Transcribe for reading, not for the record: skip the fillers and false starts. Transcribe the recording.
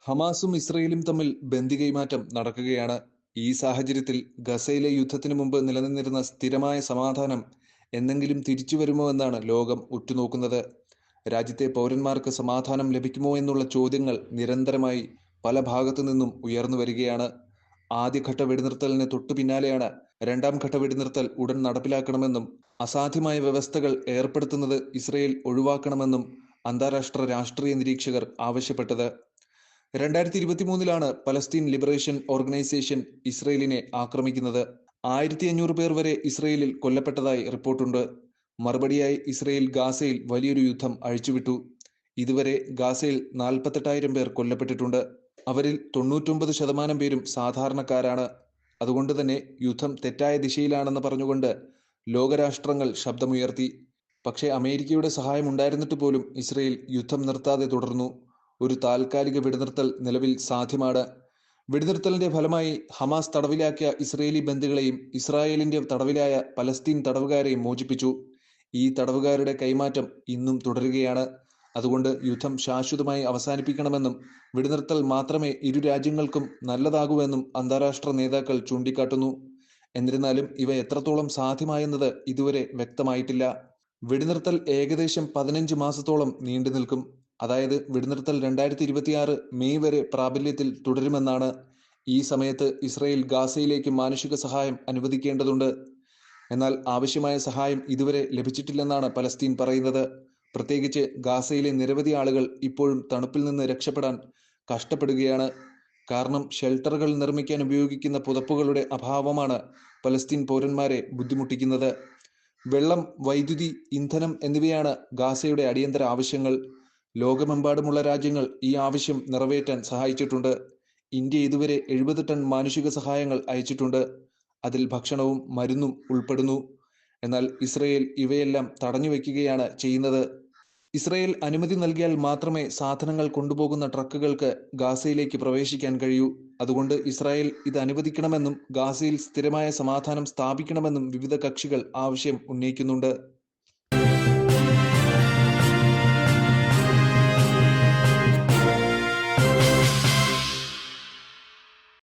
ഹമാസും ഇസ്രയേലും തമ്മിൽ ബന്ദി കൈമാറ്റം നടക്കുകയാണ്. ഈ സാഹചര്യത്തിൽ ഗസയിലെ യുദ്ധത്തിനു മുമ്പ് നിലനിന്നിരുന്ന സ്ഥിരമായ സമാധാനം എന്നെങ്കിലും തിരിച്ചു വരുമോ എന്നാണ് ലോകം ഉറ്റുനോക്കുന്നത്. രാജ്യത്തെ പൗരന്മാർക്ക് സമാധാനം ലഭിക്കുമോ എന്നുള്ള ചോദ്യങ്ങൾ നിരന്തരമായി പല ഭാഗത്തു നിന്നും ഉയർന്നു വരികയാണ്. ആദ്യഘട്ട വെടിനിർത്തലിന് തൊട്ടു പിന്നാലെയാണ് രണ്ടാം ഘട്ട വെടിനിർത്തൽ ഉടൻ നടപ്പിലാക്കണമെന്നും അസാധ്യമായ വ്യവസ്ഥകൾ ഏർപ്പെടുത്തുന്നത് ഇസ്രയേൽ ഒഴിവാക്കണമെന്നും അന്താരാഷ്ട്ര രാഷ്ട്രീയ നിരീക്ഷകർ ആവശ്യപ്പെട്ടത്. 2023 പലസ്തീൻ ലിബറേഷൻ ഓർഗനൈസേഷൻ ഇസ്രയേലിനെ ആക്രമിക്കുന്നത്. 1500 പേർ വരെ ഇസ്രയേലിൽ കൊല്ലപ്പെട്ടതായി റിപ്പോർട്ടുണ്ട്. മറുപടിയായി ഇസ്രയേൽ ഗാസയിൽ വലിയൊരു യുദ്ധം അഴിച്ചുവിട്ടു. ഇതുവരെ ഗാസയിൽ 48,000 പേർ കൊല്ലപ്പെട്ടിട്ടുണ്ട്. അവരിൽ 99% പേരും സാധാരണക്കാരാണ്. അതുകൊണ്ട് തന്നെ യുദ്ധം തെറ്റായ ദിശയിലാണെന്ന് പറഞ്ഞുകൊണ്ട് ലോകരാഷ്ട്രങ്ങൾ ശബ്ദമുയർത്തി. പക്ഷേ അമേരിക്കയുടെ സഹായം ഉണ്ടായിരുന്നിട്ട് പോലും ഇസ്രയേൽ യുദ്ധം നിർത്താതെ തുടർന്നു. ഒരു താൽക്കാലിക വെടിനിർത്തൽ നിലവിൽ സാധ്യമാണ്. വെടിനിർത്തലിന്റെ ഫലമായി ഹമാസ് തടവിലാക്കിയ ഇസ്രയേലി ബന്ദികളെയും ഇസ്രായേലിന്റെ തടവിലായ പലസ്തീൻ തടവുകാരെയും മോചിപ്പിച്ചു. ഈ തടവുകാരുടെ കൈമാറ്റം ഇന്നും തുടരുകയാണ്. അതുകൊണ്ട് യുദ്ധം ശാശ്വതമായി അവസാനിപ്പിക്കണമെന്നും വെടിനിർത്തൽ മാത്രമേ ഇരു രാജ്യങ്ങൾക്കും നല്ലതാകൂവെന്നും അന്താരാഷ്ട്ര നേതാക്കൾ ചൂണ്ടിക്കാട്ടുന്നു. എന്നിരുന്നാലും ഇവ എത്രത്തോളം സാധ്യമായെന്നത് ഇതുവരെ വ്യക്തമായിട്ടില്ല. വെടിനിർത്തൽ ഏകദേശം 15 മാസത്തോളം നീണ്ടു നിൽക്കും. അതായത് വെടിനിർത്തൽ 2026 മെയ് വരെ പ്രാബല്യത്തിൽ തുടരുമെന്നാണ്. ഈ സമയത്ത് ഇസ്രയേൽ ഗാസയിലേക്ക് മാനുഷിക സഹായം അനുവദിക്കേണ്ടതുണ്ട്. എന്നാൽ ആവശ്യമായ സഹായം ഇതുവരെ ലഭിച്ചിട്ടില്ലെന്നാണ് പലസ്തീൻ പറയുന്നത്. പ്രത്യേകിച്ച് ഗാസയിലെ നിരവധി ആളുകൾ ഇപ്പോഴും തണുപ്പിൽ നിന്ന് രക്ഷപ്പെടാൻ കഷ്ടപ്പെടുകയാണ്. കാരണം ഷെൽട്ടറുകൾ നിർമ്മിക്കാൻ ഉപയോഗിക്കുന്ന പുതപ്പുകളുടെ അഭാവമാണ് പലസ്തീൻ പൗരന്മാരെ ബുദ്ധിമുട്ടിക്കുന്നത്. വെള്ളം, വൈദ്യുതി, ഇന്ധനം എന്നിവയാണ് ഗാസയുടെ അടിയന്തര ആവശ്യങ്ങൾ. ലോകമെമ്പാടുമുള്ള രാജ്യങ്ങൾ ഈ ആവശ്യം നിറവേറ്റാൻ സഹായിച്ചിട്ടുണ്ട്. ഇന്ത്യ ഇതുവരെ 70 ടൺ മാനുഷിക സഹായങ്ങൾ അയച്ചിട്ടുണ്ട്. അതിൽ ഭക്ഷണവും മരുന്നും ഉൾപ്പെടുന്നു. എന്നാൽ ഇസ്രയേൽ ഇവയെല്ലാം തടഞ്ഞു വയ്ക്കുകയാണ് ചെയ്യുന്നത്. ഇസ്രയേൽ അനുമതി നൽകിയാൽ മാത്രമേ സാധനങ്ങൾ കൊണ്ടുപോകുന്ന ട്രക്കുകൾക്ക് ഗാസയിലേക്ക് പ്രവേശിക്കാൻ കഴിയൂ. അതുകൊണ്ട് ഇസ്രായേൽ ഇത് അനുവദിക്കണമെന്നും ഗാസയിൽ സ്ഥിരമായ സമാധാനം സ്ഥാപിക്കണമെന്നും വിവിധ കക്ഷികൾ ആവശ്യം ഉന്നയിക്കുന്നുണ്ട്.